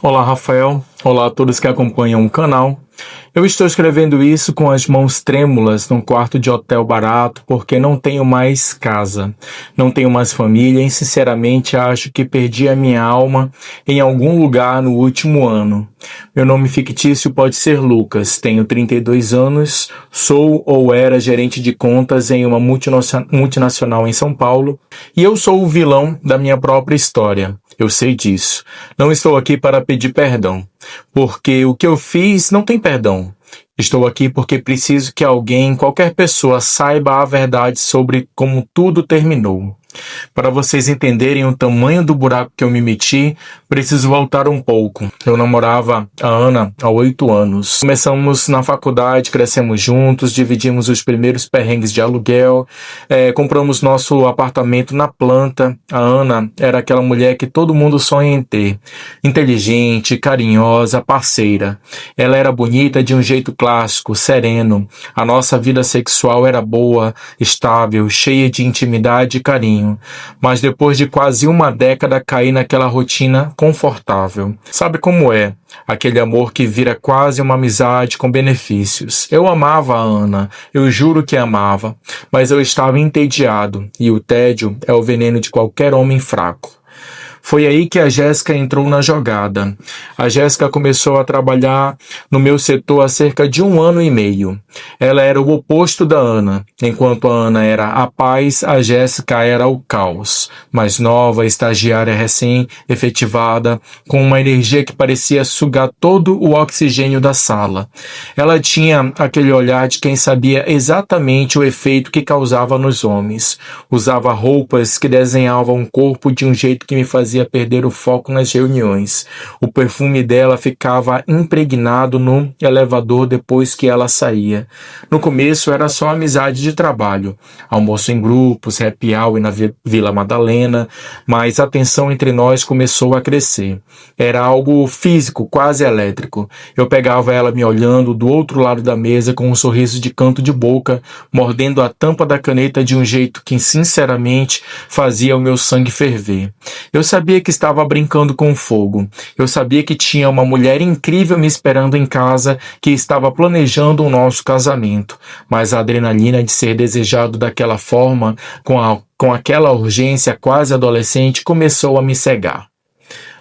Olá, Rafael. Olá a todos que acompanham o canal. Eu estou escrevendo isso com as mãos trêmulas num quarto de hotel barato porque não tenho mais casa, não tenho mais família e sinceramente acho que perdi a minha alma em algum lugar no último ano. Meu nome fictício pode ser Lucas, tenho 32 anos, sou ou era gerente de contas em uma multinacional em São Paulo e eu sou o vilão da minha própria história. Eu sei disso. Não estou aqui para pedir perdão, porque o que eu fiz não tem perdão. Estou aqui porque preciso que alguém, qualquer pessoa, saiba a verdade sobre como tudo terminou. Para vocês entenderem o tamanho do buraco que eu me meti, preciso voltar um pouco. Eu namorava a Ana há 8 anos. Começamos na faculdade, crescemos juntos, dividimos os primeiros perrengues de aluguel, compramos nosso apartamento na planta. A Ana era aquela mulher que todo mundo sonha em ter. Inteligente, carinhosa, parceira. Ela era bonita de um jeito clássico, sereno. A nossa vida sexual era boa, estável, cheia de intimidade e carinho. Mas depois de quase uma década caí naquela rotina confortável. Sabe como é? Aquele amor que vira quase uma amizade com benefícios. Eu amava a Ana, eu juro que amava, mas eu estava entediado, e o tédio é o veneno de qualquer homem fraco. Foi aí que a Jéssica entrou na jogada. A Jéssica começou a trabalhar no meu setor há cerca de 1 ano e meio. Ela era o oposto da Ana. Enquanto a Ana era a paz, a Jéssica era o caos. Mais nova, estagiária recém-efetivada, com uma energia que parecia sugar todo o oxigênio da sala. Ela tinha aquele olhar de quem sabia exatamente o efeito que causava nos homens. Usava roupas que desenhavam o corpo de um jeito que me fazia perder o foco nas reuniões. O perfume dela ficava impregnado no elevador depois que ela saía. No começo era só amizade de trabalho, almoço em grupos, happy hour na Vila Madalena, mas a tensão entre nós começou a crescer. Era algo físico, quase elétrico. Eu pegava ela me olhando do outro lado da mesa com um sorriso de canto de boca, mordendo a tampa da caneta de um jeito que, sinceramente, fazia o meu sangue ferver. Eu sabia que estava brincando com fogo. Eu sabia que tinha uma mulher incrível me esperando em casa que estava planejando o nosso casamento. Mas a adrenalina de ser desejado daquela forma, com aquela urgência quase adolescente, começou a me cegar.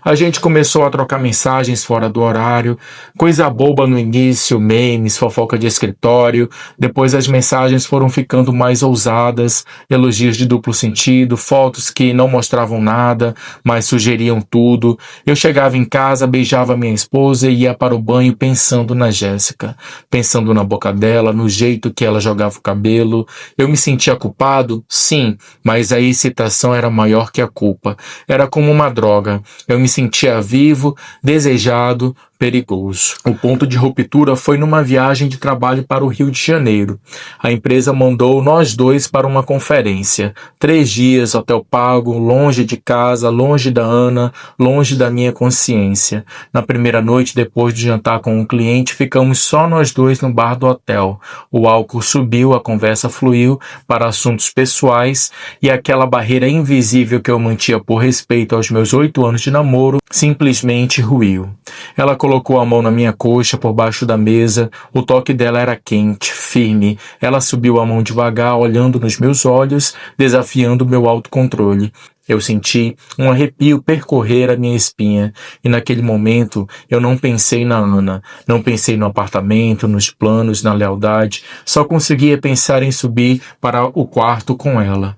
A gente começou a trocar mensagens fora do horário, coisa boba no início, memes, fofoca de escritório. Depois as mensagens foram ficando mais ousadas, elogios de duplo sentido, fotos que não mostravam nada, mas sugeriam tudo. Eu chegava em casa, beijava minha esposa e ia para o banho pensando na Jéssica, pensando na boca dela, no jeito que ela jogava o cabelo. Eu me sentia culpado? Sim, mas a excitação era maior que a culpa. Era como uma droga. Eu me sentia vivo, desejado, perigoso. O ponto de ruptura foi numa viagem de trabalho para o Rio de Janeiro. A empresa mandou nós dois para uma conferência. 3 dias, hotel pago, longe de casa, longe da Ana, longe da minha consciência. Na primeira noite, depois de jantar com um cliente, ficamos só nós dois no bar do hotel. O álcool subiu, a conversa fluiu para assuntos pessoais e aquela barreira invisível que eu mantinha por respeito aos meus 8 anos de namoro simplesmente ruiu. Ela colocou a mão na minha coxa por baixo da mesa. O toque dela era quente, firme. Ela subiu a mão devagar, olhando nos meus olhos, desafiando meu autocontrole. Eu senti um arrepio percorrer a minha espinha, e naquele momento eu não pensei na Ana, não pensei no apartamento, nos planos, na lealdade, só conseguia pensar em subir para o quarto com ela.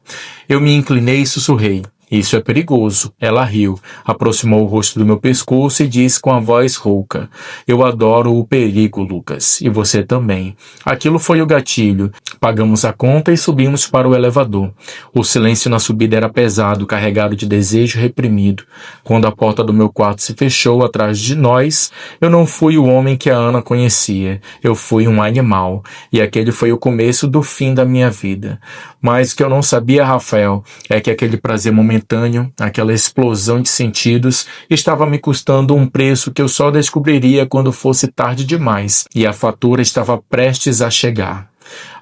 Eu me inclinei e sussurrei: "Isso é perigoso." Ela riu, aproximou o rosto do meu pescoço e disse com a voz rouca: "Eu adoro o perigo, Lucas, e você também." Aquilo foi o gatilho. Pagamos a conta e subimos para o elevador. O silêncio na subida era pesado, carregado de desejo reprimido. Quando a porta do meu quarto se fechou atrás de nós, eu não fui o homem que a Ana conhecia. Eu fui um animal, e aquele foi o começo do fim da minha vida. Mas o que eu não sabia, Rafael, é que aquele prazer momentâneo, aquela explosão de sentidos, estava me custando um preço que eu só descobriria quando fosse tarde demais, e a fatura estava prestes a chegar.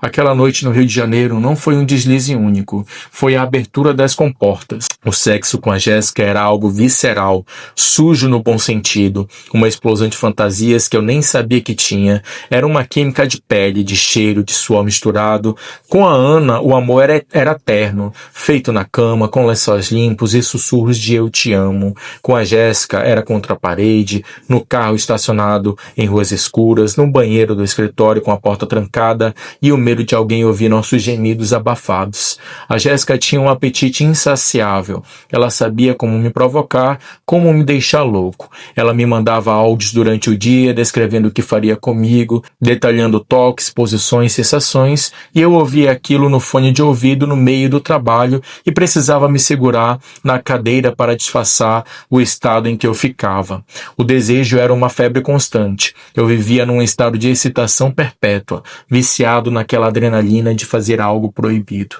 Aquela noite no Rio de Janeiro não foi um deslize único, foi a abertura das comportas. O sexo com a Jéssica era algo visceral, sujo no bom sentido, uma explosão de fantasias que eu nem sabia que tinha. Era uma química de pele, de cheiro, de suor misturado. Com a Ana, o amor era terno, feito na cama, com lençóis limpos e sussurros de eu te amo. Com a Jéssica, era contra a parede, no carro estacionado em ruas escuras, no banheiro do escritório com a porta trancada e o medo de alguém ouvir nossos gemidos abafados. A Jéssica tinha um apetite insaciável. Ela sabia como me provocar, como me deixar louco. Ela me mandava áudios durante o dia, descrevendo o que faria comigo, detalhando toques, posições, sensações, e eu ouvia aquilo no fone de ouvido no meio do trabalho e precisava me segurar na cadeira para disfarçar o estado em que eu ficava. O desejo era uma febre constante. Eu vivia num estado de excitação perpétua, viciado naquela adrenalina de fazer algo proibido.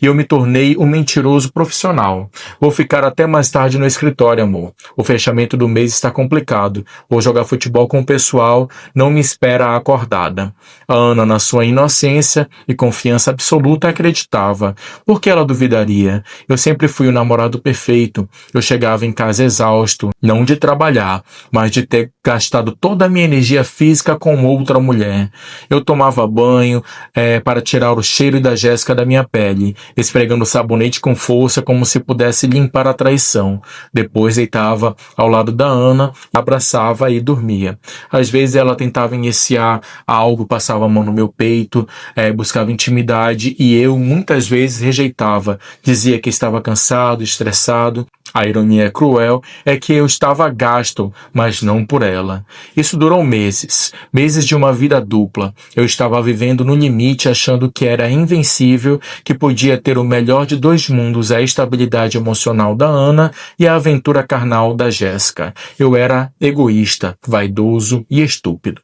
E eu me tornei um mentiroso profissional. Vou ficar até mais tarde no escritório, amor. O fechamento do mês está complicado. Vou jogar futebol com o pessoal. Não me espera acordada. A Ana, na sua inocência e confiança absoluta, acreditava. Por que ela duvidaria? Eu sempre fui o namorado perfeito. Eu chegava em casa exausto, não de trabalhar, mas de ter gastado toda a minha energia física com outra mulher. Eu tomava banho para tirar o cheiro da Jéssica da minha pele, esfregando sabonete com força como se pudesse limpar a traição. Depois deitava ao lado da Ana, abraçava e dormia. Às vezes ela tentava iniciar algo, passava a mão no meu peito, buscava intimidade e eu muitas vezes rejeitava. Dizia que estava cansado, estressado. A ironia cruel é que eu estava gasto, mas não por ela. Isso durou meses, meses de uma vida dupla. Eu estava vivendo no limite, achando que era invencível, que podia ter o melhor de dois mundos, a estabilidade emocional da Ana e a aventura carnal da Jéssica. Eu era egoísta, vaidoso e estúpido.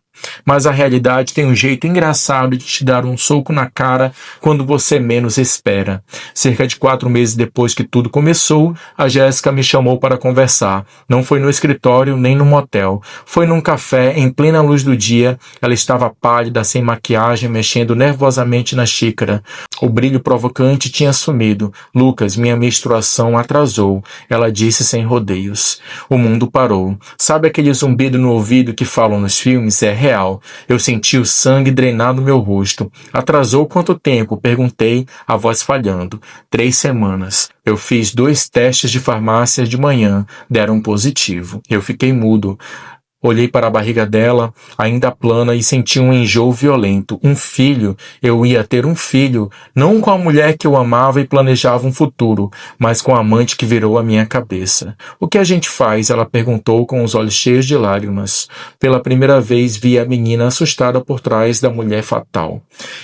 Mas a realidade tem um jeito engraçado de te dar um soco na cara quando você menos espera. Cerca de 4 meses depois que tudo começou, a Jéssica me chamou para conversar. Não foi no escritório nem no motel. Foi num café em plena luz do dia. Ela estava pálida, sem maquiagem, mexendo nervosamente na xícara. O brilho provocante tinha sumido. Lucas, minha menstruação atrasou. Ela disse sem rodeios. O mundo parou. Sabe aquele zumbido no ouvido que falam nos filmes? É real. Eu senti o sangue drenar no meu rosto. Atrasou quanto tempo? Perguntei, a voz falhando. 3 semanas. Eu fiz 2 testes de farmácia de manhã. Deram positivo. Eu fiquei mudo. Olhei para a barriga dela, ainda plana, e senti um enjoo violento. Um filho. Eu ia ter um filho. Não com a mulher que eu amava e planejava um futuro, mas com a amante que virou a minha cabeça. O que a gente faz? Ela perguntou com os olhos cheios de lágrimas. Pela primeira vez vi a menina assustada por trás da mulher fatal.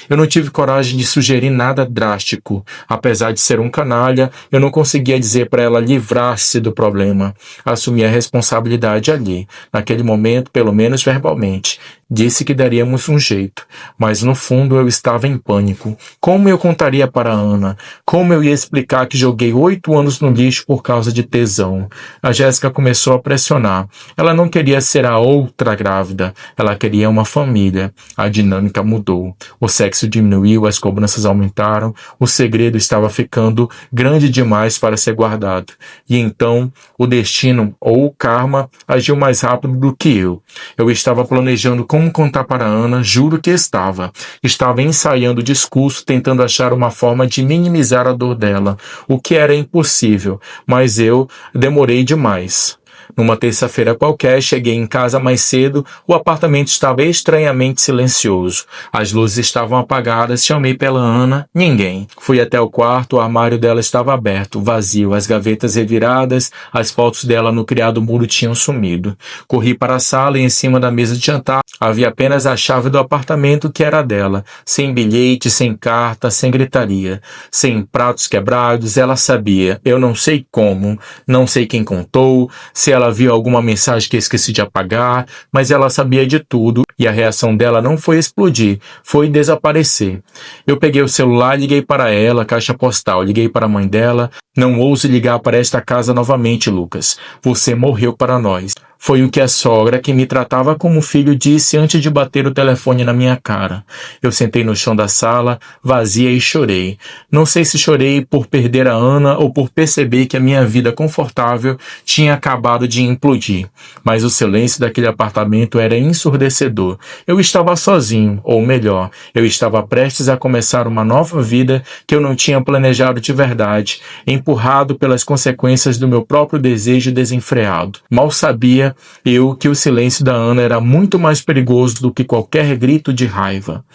Eu não tive coragem de sugerir nada drástico. Apesar de ser um canalha, eu não conseguia dizer para ela livrar-se do problema. Assumi a responsabilidade ali, naquele momento, pelo menos verbalmente. Disse que daríamos um jeito, mas no fundo eu estava em pânico. Como eu contaria para a Ana? Como eu ia explicar que joguei 8 anos no lixo por causa de tesão? A Jéssica começou a pressionar. Ela não queria ser a outra grávida, ela queria uma família. A dinâmica mudou. O sexo diminuiu, as cobranças aumentaram, o segredo estava ficando grande demais para ser guardado. E então, o destino, ou o karma, agiu mais rápido do que eu. Eu estava planejando como contar para a Ana, juro que estava. Estava ensaiando o discurso, tentando achar uma forma de minimizar a dor dela, o que era impossível, mas eu demorei demais. Numa terça-feira qualquer, cheguei em casa mais cedo, o apartamento estava estranhamente silencioso. As luzes estavam apagadas, chamei pela Ana, ninguém. Fui até o quarto, o armário dela estava aberto, vazio, as gavetas reviradas, as fotos dela no criado mudo tinham sumido. Corri para a sala e em cima da mesa de jantar havia apenas a chave do apartamento que era dela, sem bilhete, sem carta, sem gritaria, sem pratos quebrados. Ela sabia, eu não sei como, não sei quem contou, se ela viu alguma mensagem que esqueci de apagar, mas ela sabia de tudo e a reação dela não foi explodir, foi desaparecer. Eu peguei o celular e liguei para ela, caixa postal, liguei para a mãe dela. Não ouse ligar para esta casa novamente, Lucas. Você morreu para nós. Foi o que a sogra, que me tratava como filho, disse antes de bater o telefone na minha cara. Eu sentei no chão da sala, vazia, e chorei. Não sei se chorei por perder a Ana ou por perceber que a minha vida confortável tinha acabado de implodir. Mas o silêncio daquele apartamento era ensurdecedor. Eu estava sozinho, ou melhor, eu estava prestes a começar uma nova vida que eu não tinha planejado de verdade, empurrado pelas consequências do meu próprio desejo desenfreado. Mal sabia eu que o silêncio da Ana era muito mais perigoso do que qualquer grito de raiva.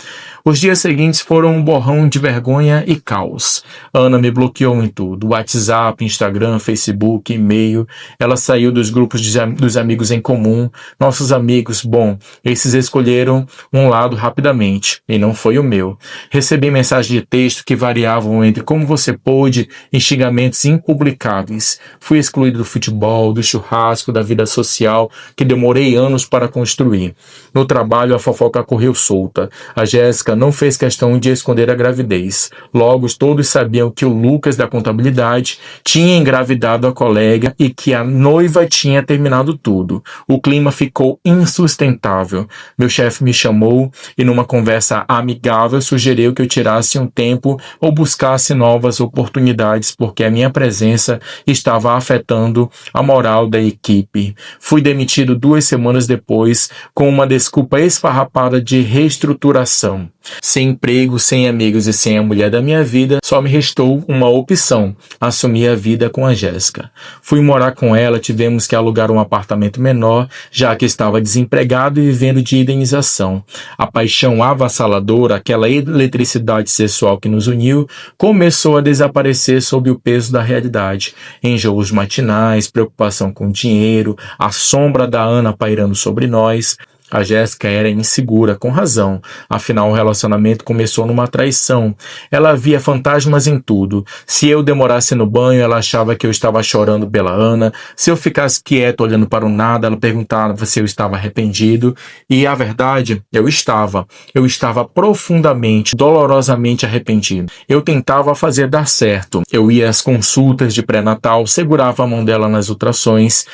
Os dias seguintes foram um borrão de vergonha e caos. Ana me bloqueou em tudo: WhatsApp, Instagram, Facebook, e-mail. Ela saiu dos grupos dos amigos em comum. Nossos amigos, bom, esses escolheram um lado rapidamente, e não foi o meu. Recebi mensagens de texto que variavam entre como você pôde e xingamentos impublicáveis. Fui excluído do futebol, do churrasco, da vida social, que demorei anos para construir. No trabalho, a fofoca correu solta. A Jéssica não fez questão de esconder a gravidez. Logo, todos sabiam que o Lucas da contabilidade tinha engravidado a colega e que a noiva tinha terminado tudo. O clima ficou insustentável. Meu chefe me chamou e, numa conversa amigável, sugeriu que eu tirasse um tempo ou buscasse novas oportunidades, porque a minha presença estava afetando a moral da equipe. Fui demitido 2 semanas depois, com uma desculpa esfarrapada de reestruturação. Sem emprego, sem amigos e sem a mulher da minha vida, só me restou uma opção: assumir a vida com a Jéssica. Fui morar com ela, tivemos que alugar um apartamento menor, já que estava desempregado e vivendo de indenização. A paixão avassaladora, aquela eletricidade sexual que nos uniu, começou a desaparecer sob o peso da realidade. Enjoos matinais, preocupação com dinheiro, a sombra da Ana pairando sobre nós. A Jéssica era insegura, com razão. Afinal, o relacionamento começou numa traição. Ela via fantasmas em tudo. Se eu demorasse no banho, ela achava que eu estava chorando pela Ana. Se eu ficasse quieto olhando para o nada, ela perguntava se eu estava arrependido. E a verdade, eu estava. Eu estava profundamente, dolorosamente arrependido. Eu tentava fazer dar certo. Eu ia às consultas de pré-natal, segurava a mão dela nas ultrassons,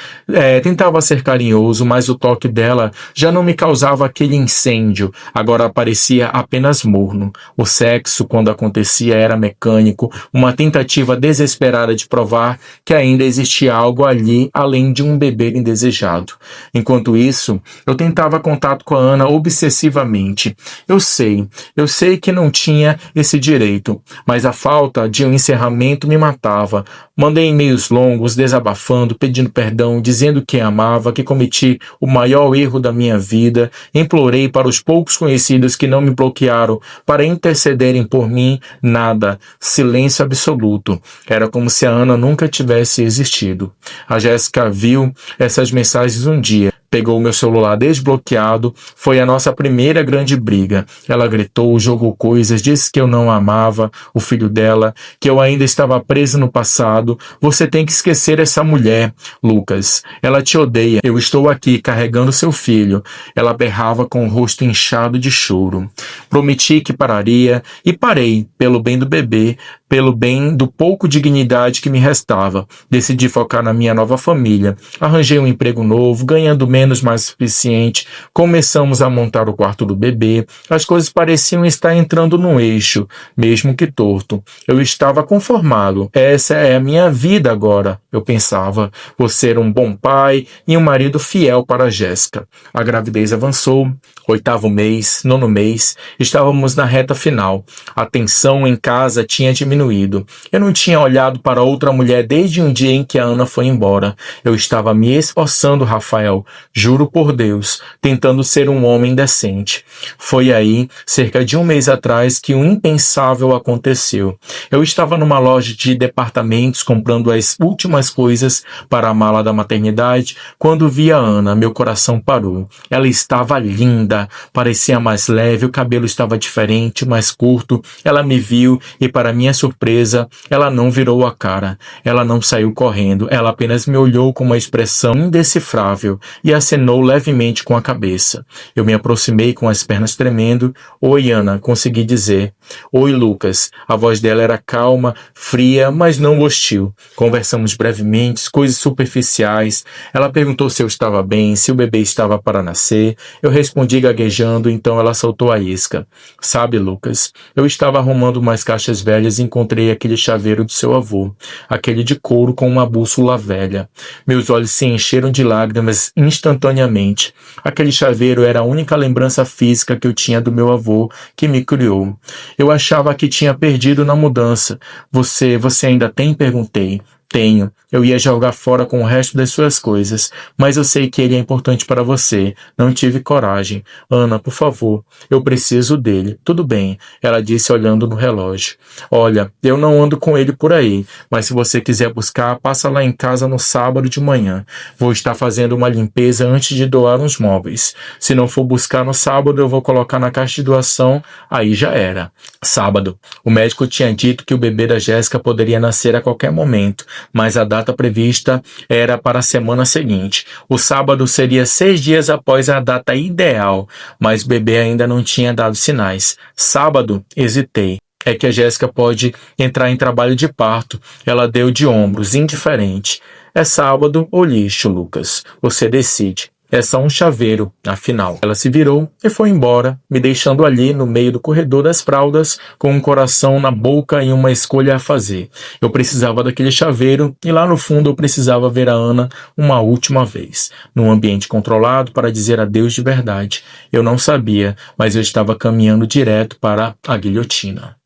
tentava ser carinhoso, mas o toque dela já não me causava aquele incêndio, agora parecia apenas morno. O sexo, quando acontecia, era mecânico, uma tentativa desesperada de provar que ainda existia algo ali além de um bebê indesejado. Enquanto isso, eu tentava contato com a Ana obsessivamente. Eu sei que não tinha esse direito, mas a falta de um encerramento me matava. Mandei e-mails longos, desabafando, pedindo perdão, dizendo que amava, que cometi o maior erro da minha vida. Implorei para os poucos conhecidos que não me bloquearam para intercederem por mim. Nada. Silêncio absoluto. Era como se a Ana nunca tivesse existido. A Jéssica viu essas mensagens um dia. Pegou o meu celular desbloqueado. Foi a nossa primeira grande briga. Ela gritou, jogou coisas, disse que eu não amava o filho dela, que eu ainda estava preso no passado. Você tem que esquecer essa mulher, Lucas. Ela te odeia. Eu estou aqui carregando seu filho. Ela berrava com o rosto inchado de choro. Prometi que pararia e parei, pelo bem do bebê, pelo bem do pouco dignidade que me restava. Decidi focar na minha nova família. Arranjei um emprego novo, ganhando menos, mas suficiente. Começamos a montar o quarto do bebê. As coisas pareciam estar entrando no eixo, mesmo que torto. Eu estava conformado. Essa é a minha vida agora, eu pensava. Vou ser um bom pai e um marido fiel para a Jéssica. A gravidez avançou. 8º mês, 9º mês, estávamos na reta final. A tensão em casa tinha diminuído. Eu não tinha olhado para outra mulher desde um dia em que a Ana foi embora. Eu estava me esforçando, Rafael, juro por Deus, tentando ser um homem decente. Foi aí, cerca de um mês atrás, que o impensável aconteceu. Eu estava numa loja de departamentos comprando as últimas coisas para a mala da maternidade, quando vi a Ana. Meu coração parou. Ela estava linda. Parecia mais leve, o cabelo estava diferente, mais curto. Ela me viu e, para minha surpresa, surpresa, ela não virou a cara, ela não saiu correndo, ela apenas me olhou com uma expressão indecifrável e acenou levemente com a cabeça. Eu me aproximei com as pernas tremendo. Oi, Ana, consegui dizer. Oi, Lucas. A voz dela era calma, fria, mas não hostil. Conversamos brevemente, coisas superficiais. Ela perguntou se eu estava bem, se o bebê estava para nascer. Eu respondi gaguejando, então ela soltou a isca. Sabe, Lucas, eu estava arrumando umas caixas velhas e encontrei aquele chaveiro do seu avô, aquele de couro com uma bússola velha. Meus olhos se encheram de lágrimas instantaneamente. Aquele chaveiro era a única lembrança física que eu tinha do meu avô que me criou. Eu achava que tinha perdido na mudança. Você ainda tem? Perguntei. Tenho. Eu ia jogar fora com o resto das suas coisas, mas eu sei que ele é importante para você. Não tive coragem. Ana, por favor, eu preciso dele. Tudo bem, ela disse olhando no relógio. Olha, eu não ando com ele por aí, mas se você quiser buscar, passa lá em casa no sábado de manhã. Vou estar fazendo uma limpeza antes de doar uns móveis. Se não for buscar no sábado, eu vou colocar na caixa de doação, aí já era. Sábado. O médico tinha dito que o bebê da Jéssica poderia nascer a qualquer momento, mas a data prevista era para a semana seguinte. O sábado seria 6 dias após a data ideal, mas o bebê ainda não tinha dado sinais. Sábado, hesitei. É que a Jéssica pode entrar em trabalho de parto. Ela deu de ombros, indiferente. É sábado ou lixo, Lucas. Você decide. É só um chaveiro, afinal. Ela se virou e foi embora, me deixando ali no meio do corredor das fraldas, com um coração na boca e uma escolha a fazer. Eu precisava daquele chaveiro e lá no fundo eu precisava ver a Ana uma última vez, num ambiente controlado para dizer adeus de verdade. Eu não sabia, mas eu estava caminhando direto para a guilhotina.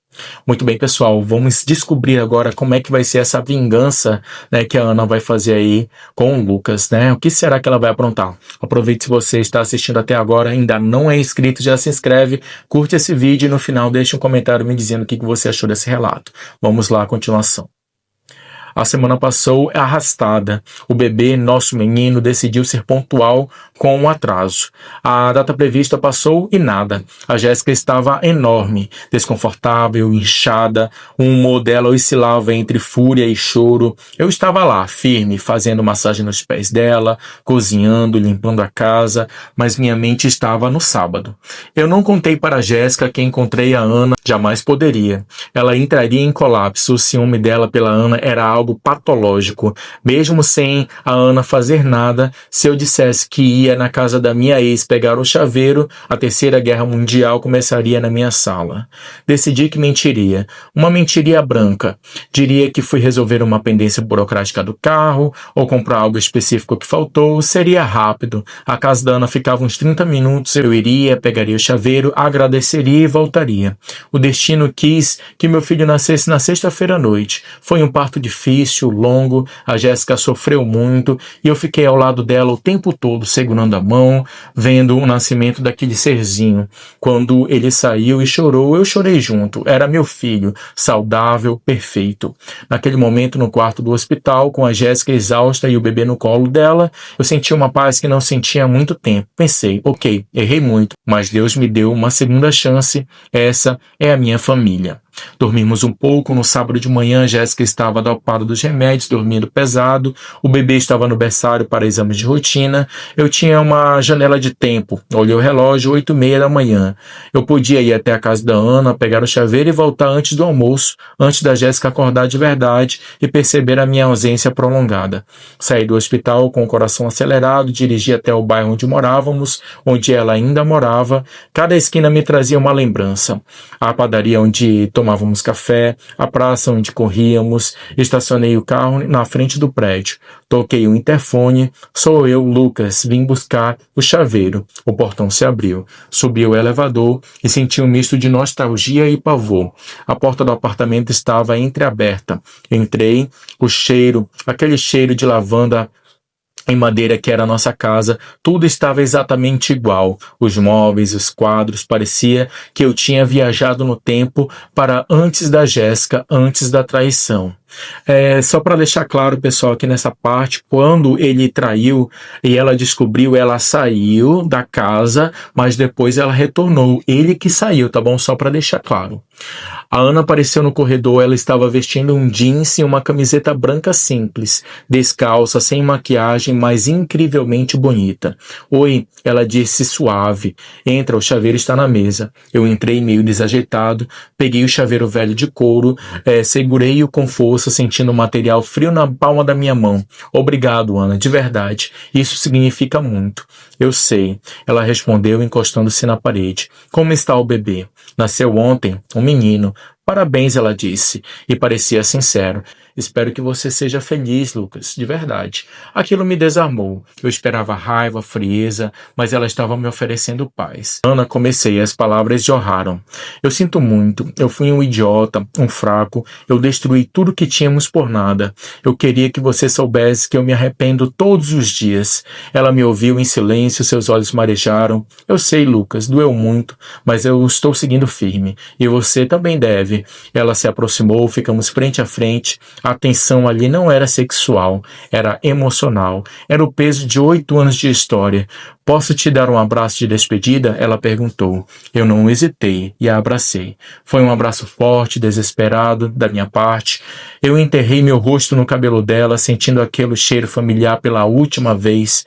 Muito bem, pessoal, vamos descobrir agora como é que vai ser essa vingança, né, que a Ana vai fazer aí com o Lucas, né? O que será que ela vai aprontar? Aproveite, se você está assistindo até agora, ainda não é inscrito, já se inscreve, curte esse vídeo e no final deixe um comentário me dizendo o que você achou desse relato. Vamos lá, a continuação. A semana passou arrastada. O bebê, nosso menino, decidiu ser pontual com um atraso. A data prevista passou e nada. A Jéssica estava enorme, desconfortável, inchada. O humor dela oscilava entre fúria e choro. Eu estava lá, firme, fazendo massagem nos pés dela, cozinhando, limpando a casa, mas minha mente estava no sábado. Eu não contei para a Jéssica que encontrei a Ana, jamais poderia. Ela entraria em colapso. O ciúme dela pela Ana era algo patológico. Mesmo sem a Ana fazer nada, se eu dissesse que ia na casa da minha ex pegar o chaveiro, a Terceira Guerra Mundial começaria na minha sala. Decidi que mentiria. Uma mentiria branca. Diria que fui resolver uma pendência burocrática do carro, ou comprar algo específico que faltou. Seria rápido. A casa da Ana ficava uns 30 minutos. Eu iria, pegaria o chaveiro, agradeceria e voltaria. O destino quis que meu filho nascesse na sexta-feira à noite. Foi um parto difícil, longo, a Jéssica sofreu muito e eu fiquei ao lado dela o tempo todo, segurando a mão, vendo o nascimento daquele serzinho. Quando ele saiu e chorou, eu chorei junto. Era meu filho, saudável, perfeito. Naquele momento, no quarto do hospital, com a Jéssica exausta e o bebê no colo dela, eu senti uma paz que não sentia há muito tempo. Pensei, ok, errei muito, mas Deus me deu uma segunda chance. Essa é a minha família. Dormimos um pouco. No sábado de manhã, Jéssica estava dopada dos remédios, dormindo pesado. O bebê estava no berçário para exames de rotina. Eu tinha uma janela de tempo. Olhei o relógio, 8h30 da manhã. Eu podia ir até a casa da Ana, pegar o chaveiro e voltar antes do almoço, antes da Jéssica acordar de verdade e perceber a minha ausência prolongada. Saí do hospital com o coração acelerado, dirigi até o bairro onde morávamos, onde ela ainda morava. Cada esquina me trazia uma lembrança. A padaria onde tomávamos café, a praça onde corríamos. Estacionei o carro na frente do prédio. Toquei o interfone. Sou eu, Lucas. Vim buscar o chaveiro. O portão se abriu. Subi o elevador e senti um misto de nostalgia e pavor. A porta do apartamento estava entreaberta. Entrei. O cheiro, aquele cheiro de lavanda em madeira que era a nossa casa, tudo estava exatamente igual. Os móveis, os quadros, parecia que eu tinha viajado no tempo para antes da Jéssica, antes da traição. Só para deixar claro, pessoal, aqui nessa parte, quando ele traiu e ela descobriu, ela saiu da casa, mas depois ela retornou. Ele que saiu, tá bom? Só para deixar claro. A Ana apareceu no corredor, ela estava vestindo um jeans e uma camiseta branca simples, descalça, sem maquiagem, mas incrivelmente bonita. Oi, ela disse suave. Entra, o chaveiro está na mesa. Eu entrei meio desajeitado, peguei o chaveiro velho de couro, segurei-o com força, sentindo o material frio na palma da minha mão. Obrigado, Ana, de verdade. Isso significa muito. Eu sei, ela respondeu, encostando-se na parede. Como está o bebê? Nasceu ontem, um menino. Parabéns, ela disse, e parecia sincero. Espero que você seja feliz, Lucas, de verdade. Aquilo me desarmou. Eu esperava raiva, frieza, mas ela estava me oferecendo paz. Ana, comecei, as palavras jorraram. Eu sinto muito, eu fui um idiota, um fraco, eu destruí tudo que tínhamos por nada. Eu queria que você soubesse que eu me arrependo todos os dias. Ela me ouviu em silêncio, seus olhos marejaram. Eu sei, Lucas, doeu muito, mas eu estou seguindo firme, e você também deve. Ela se aproximou, ficamos frente a frente. A tensão ali não era sexual, era emocional. Era o peso de 8 anos de história. Posso te dar um abraço de despedida? Ela perguntou. Eu não hesitei e a abracei. Foi um abraço forte, desesperado, da minha parte. Eu enterrei meu rosto no cabelo dela, sentindo aquele cheiro familiar pela última vez.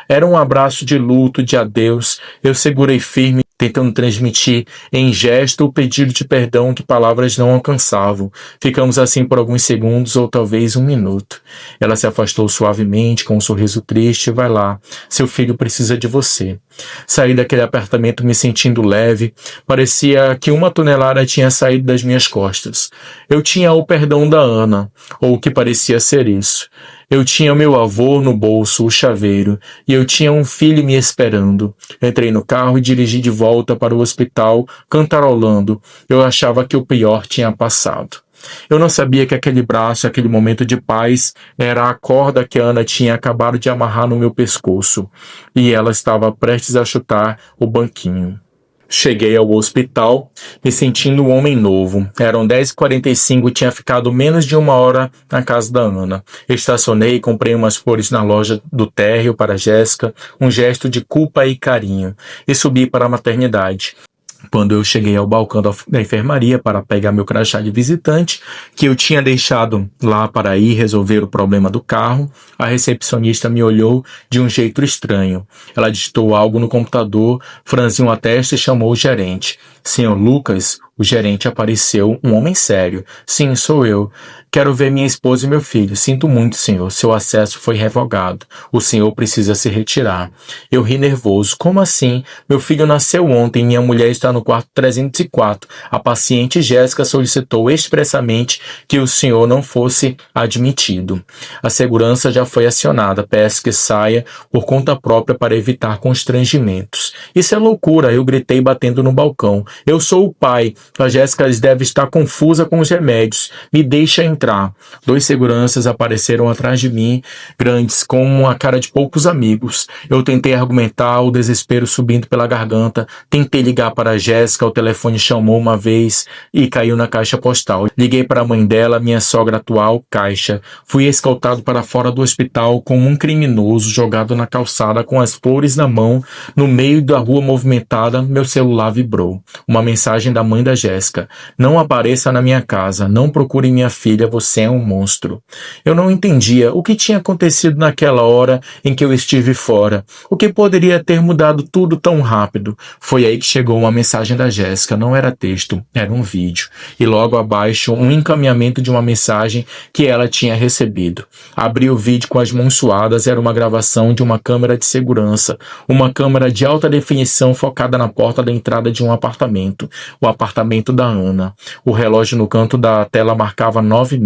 Era um abraço de luto, de adeus. Eu segurei firme, tentando transmitir em gesto o pedido de perdão que palavras não alcançavam. Ficamos assim por alguns segundos ou talvez um minuto. Ela se afastou suavemente, com um sorriso triste. Vai lá, seu filho precisa de você. Saí daquele apartamento me sentindo leve. Parecia que 1 tonelada tinha saído das minhas costas. Eu tinha o perdão da Ana, ou o que parecia ser isso. Eu tinha meu avô no bolso, o chaveiro, e eu tinha um filho me esperando. Entrei no carro e dirigi de volta para o hospital, cantarolando. Eu achava que o pior tinha passado. Eu não sabia que aquele braço, aquele momento de paz, era a corda que a Ana tinha acabado de amarrar no meu pescoço, e ela estava prestes a chutar o banquinho. Cheguei ao hospital, me sentindo um homem novo. Eram 10h45 e tinha ficado menos de 1 hora na casa da Ana. Estacionei e comprei umas flores na loja do térreo para Jéssica, um gesto de culpa e carinho, e subi para a maternidade. Quando eu cheguei ao balcão da enfermaria para pegar meu crachá de visitante, que eu tinha deixado lá para ir resolver o problema do carro, a recepcionista me olhou de um jeito estranho. Ela digitou algo no computador, franziu a testa e chamou o gerente. Senhor Lucas, o gerente apareceu, um homem sério. Sim, sou eu. Quero ver minha esposa e meu filho. Sinto muito, senhor. Seu acesso foi revogado. O senhor precisa se retirar. Eu ri nervoso. Como assim? Meu filho nasceu ontem. Minha mulher está no quarto 304. A paciente Jéssica solicitou expressamente que o senhor não fosse admitido. A segurança já foi acionada. Peço que saia por conta própria para evitar constrangimentos. Isso é loucura. Eu gritei batendo no balcão. Eu sou o pai. A Jéssica deve estar confusa com os remédios. Me deixa entrar. 2 seguranças apareceram atrás de mim, grandes, com uma cara de poucos amigos. Eu tentei argumentar, o desespero subindo pela garganta. Tentei ligar para a Jéssica, o telefone chamou uma vez e caiu na caixa postal. Liguei para a mãe dela, minha sogra atual, caixa. Fui escoltado para fora do hospital como um criminoso jogado na calçada com as flores na mão. No meio da rua movimentada, meu celular vibrou. Uma mensagem da mãe da Jéssica. Não apareça na minha casa, não procure minha filha, você é um monstro. Eu não entendia o que tinha acontecido naquela hora em que eu estive fora. O que poderia ter mudado tudo tão rápido? Foi aí que chegou uma mensagem da Jéssica, não era texto, era um vídeo. E logo abaixo, um encaminhamento de uma mensagem que ela tinha recebido. Abri o vídeo com as mãos suadas, era uma gravação de uma câmera de segurança, uma câmera de alta definição focada na porta da entrada de um apartamento. O apartamento da Ana. O relógio no canto da tela marcava 9h30.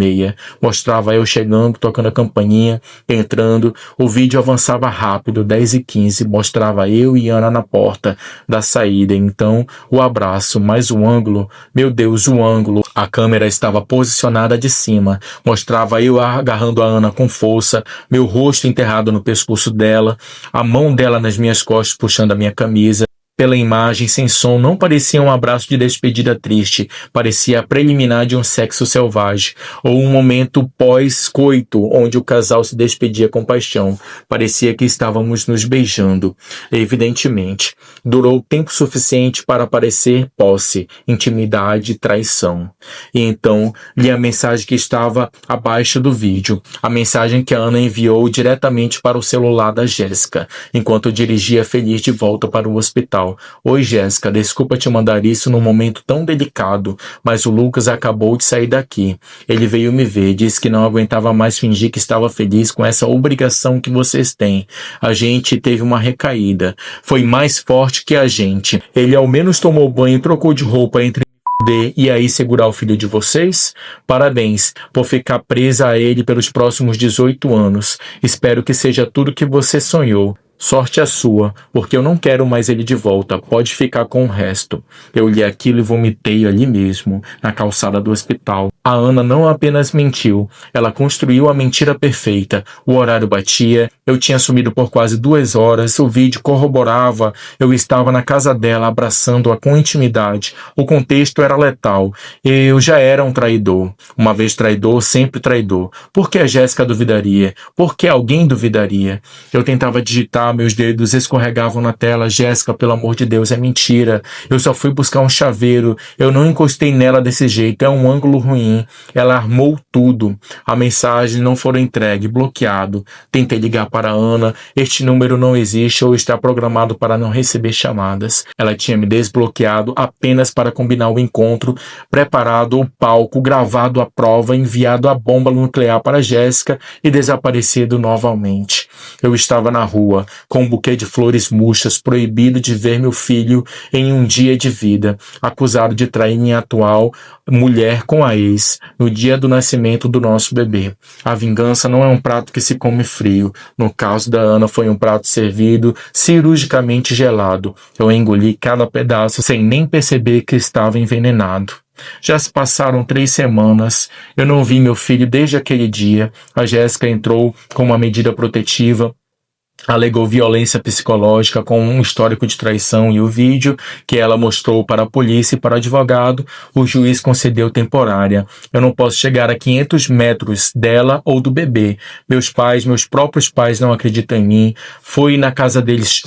Mostrava eu chegando, tocando a campainha, entrando. O vídeo avançava rápido, 10h15. Mostrava eu e Ana na porta da saída. Então, o abraço, mais o ângulo. Meu Deus, o ângulo. A câmera estava posicionada de cima. Mostrava eu agarrando a Ana com força, meu rosto enterrado no pescoço dela, a mão dela nas minhas costas puxando a minha camisa. Pela imagem sem som, não parecia um abraço de despedida triste, parecia a preliminar de um sexo selvagem, ou um momento pós-coito, onde o casal se despedia com paixão. Parecia que estávamos nos beijando. Evidentemente, durou tempo suficiente para parecer posse, intimidade e traição. E então, li a mensagem que estava abaixo do vídeo, a mensagem que a Ana enviou diretamente para o celular da Jéssica, enquanto dirigia feliz de volta para o hospital. Oi, Jéssica, desculpa te mandar isso num momento tão delicado, mas o Lucas acabou de sair daqui. Ele veio me ver, disse que não aguentava mais fingir que estava feliz com essa obrigação que vocês têm. A gente teve uma recaída. Foi mais forte que a gente. Ele ao menos tomou banho e trocou de roupa entre e aí segurar o filho de vocês? Parabéns por ficar presa a ele pelos próximos 18 anos. Espero que seja tudo que você sonhou. Sorte a sua, porque eu não quero mais ele de volta, pode ficar com o resto. Eu li aquilo e vomitei ali mesmo, na calçada do hospital. A Ana não apenas mentiu, ela construiu a mentira perfeita. O horário batia, eu tinha sumido por quase 2 horas, o vídeo corroborava, eu estava na casa dela abraçando-a com intimidade. O contexto era letal, eu já era um traidor. Uma vez traidor, sempre traidor. Por que a Jéssica duvidaria? Por que alguém duvidaria? Eu tentava digitar, meus dedos escorregavam na tela. Jéssica, pelo amor de Deus, é mentira. Eu só fui buscar um chaveiro. Eu não encostei nela desse jeito. É um ângulo ruim. Ela armou tudo. A mensagem não foi entregue. Bloqueado. Tentei ligar para a Ana. Este número não existe ou está programado para não receber chamadas. Ela tinha me desbloqueado apenas para combinar o encontro, preparado o palco, gravado a prova, enviado a bomba nuclear para Jéssica e desaparecido novamente. Eu estava na rua, com um buquê de flores murchas, proibido de ver meu filho em um dia de vida, acusado de trair minha atual mulher com a ex, no dia do nascimento do nosso bebê. A vingança não é um prato que se come frio. No caso da Ana, foi um prato servido, cirurgicamente gelado. Eu engoli cada pedaço sem nem perceber que estava envenenado. Já se passaram 3 semanas, eu não vi meu filho desde aquele dia. A Jéssica entrou com uma medida protetiva, alegou violência psicológica com um histórico de traição e o vídeo que ela mostrou para a polícia e para o advogado, o juiz concedeu temporária. Eu não posso chegar a 500 metros dela ou do bebê. Meus próprios pais não acreditam em mim. Fui à casa deles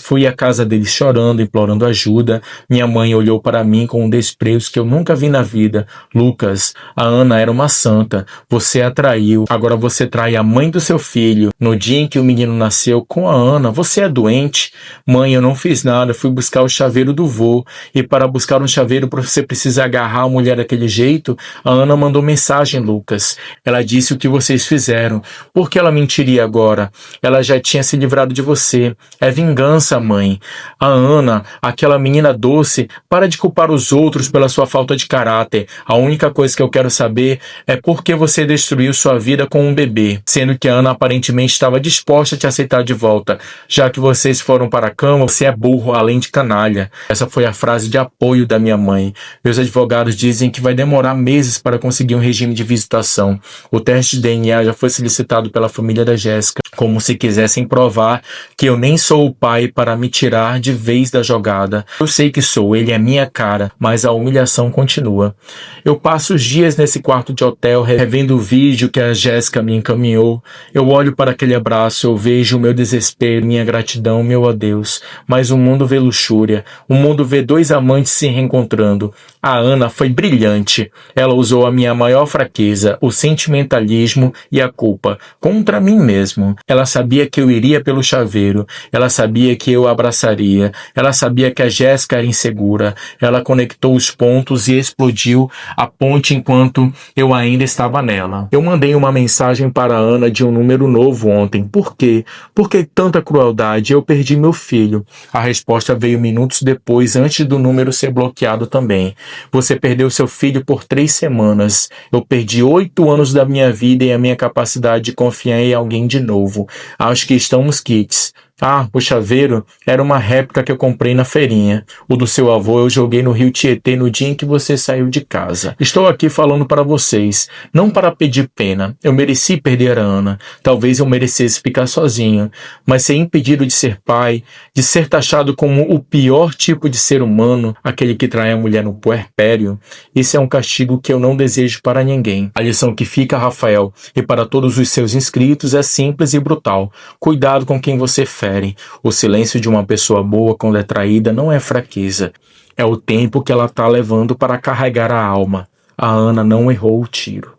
chorando, implorando ajuda. Minha mãe olhou para mim com um desprezo que eu nunca vi na vida. Lucas, a Ana era uma santa. Você a traiu. Agora você trai a mãe do seu filho. No dia em que o menino nasceu com a Ana, você é doente? Mãe, eu não fiz nada, fui buscar o chaveiro do vô. E para buscar um chaveiro você precisa agarrar a mulher daquele jeito? A Ana mandou mensagem, Lucas. Ela disse o que vocês fizeram. Por que ela mentiria agora? Ela já tinha se livrado de você. É vingança, mãe. A Ana, aquela menina doce, para de culpar os outros pela sua falta de caráter. A única coisa que eu quero saber é por que você destruiu sua vida com um bebê, sendo que a Ana aparentemente estava disposta a te aceitar de volta. Já que vocês foram para a cama, você é burro, além de canalha. Essa foi a frase de apoio da minha mãe. Meus advogados dizem que vai demorar meses para conseguir um regime de visitação. O teste de DNA já foi solicitado pela família da Jéssica, como se quisessem provar que eu nem sou o pai para me tirar de vez da jogada. Eu sei que sou, ele é minha cara, mas a humilhação continua. Eu passo os dias nesse quarto de hotel, revendo o vídeo que a Jéssica me encaminhou. Eu olho para aquele abraço, eu vejo o meu desespero, minha gratidão, meu adeus. Mas o mundo vê luxúria. O mundo vê 2 amantes se reencontrando. A Ana foi brilhante. Ela usou a minha maior fraqueza, o sentimentalismo e a culpa, contra mim mesmo. Ela sabia que eu iria pelo chaveiro. Ela sabia que eu a abraçaria. Ela sabia que a Jéssica era insegura. Ela conectou os pontos e explodiu a ponte enquanto eu ainda estava nela. Eu mandei uma mensagem para a Ana de um número novo ontem. Por quê? Por que tanta crueldade? Eu perdi meu filho. A resposta veio minutos depois, antes do número ser bloqueado também. Você perdeu seu filho por 3 semanas. Eu perdi 8 anos da minha vida e a minha capacidade de confiar em alguém de novo. Acho que estamos quites. Ah, o chaveiro era uma réplica que eu comprei na feirinha. O do seu avô eu joguei no rio Tietê no dia em que você saiu de casa. Estou aqui falando para vocês, não para pedir pena. Eu mereci perder a Ana. Talvez eu merecesse ficar sozinho. Mas ser impedido de ser pai, de ser taxado como o pior tipo de ser humano, aquele que trai a mulher no puerpério, isso é um castigo que eu não desejo para ninguém. A lição que fica, Rafael, e para todos os seus inscritos é simples e brutal. Cuidado com quem você fere. O silêncio de uma pessoa boa quando é traída não é fraqueza. É o tempo que ela está levando para carregar a alma. A Ana não errou o tiro.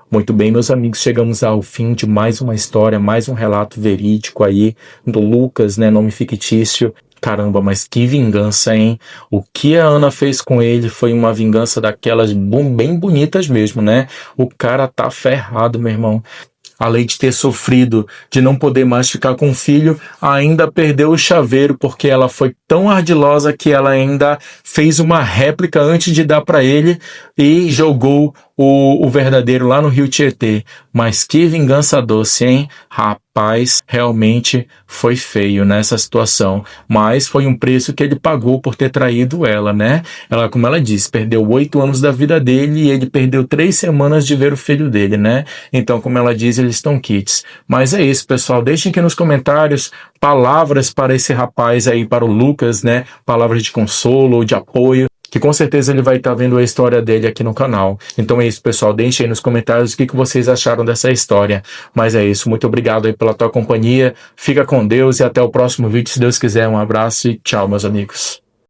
Muito bem, meus amigos, chegamos ao fim de mais uma história, mais um relato verídico aí do Lucas, né, nome fictício. Caramba, mas que vingança, hein? O que a Ana fez com ele foi uma vingança daquelas bem bonitas mesmo, né? O cara tá ferrado, meu irmão. Além de ter sofrido, de não poder mais ficar com o filho, ainda perdeu o chaveiro porque ela foi tão ardilosa que ela ainda fez uma réplica antes de dar para ele e jogou o verdadeiro lá no rio Tietê. Mas que vingança doce, hein? Rapaz, realmente foi feio nessa situação. Mas foi um preço que ele pagou por ter traído ela, né? Ela, como ela disse, perdeu 8 anos da vida dele e ele perdeu 3 semanas de ver o filho dele, né? Então, como ela diz, eles estão quites. Mas é isso, pessoal. Deixem aqui nos comentários palavras para esse rapaz aí, para o Lucas, né? Palavras de consolo ou de apoio, que com certeza ele vai estar vendo a história dele aqui no canal. Então é isso, pessoal. Deixem aí nos comentários o que vocês acharam dessa história. Mas é isso. Muito obrigado aí pela tua companhia. Fica com Deus e até o próximo vídeo, se Deus quiser. Um abraço e tchau, meus amigos.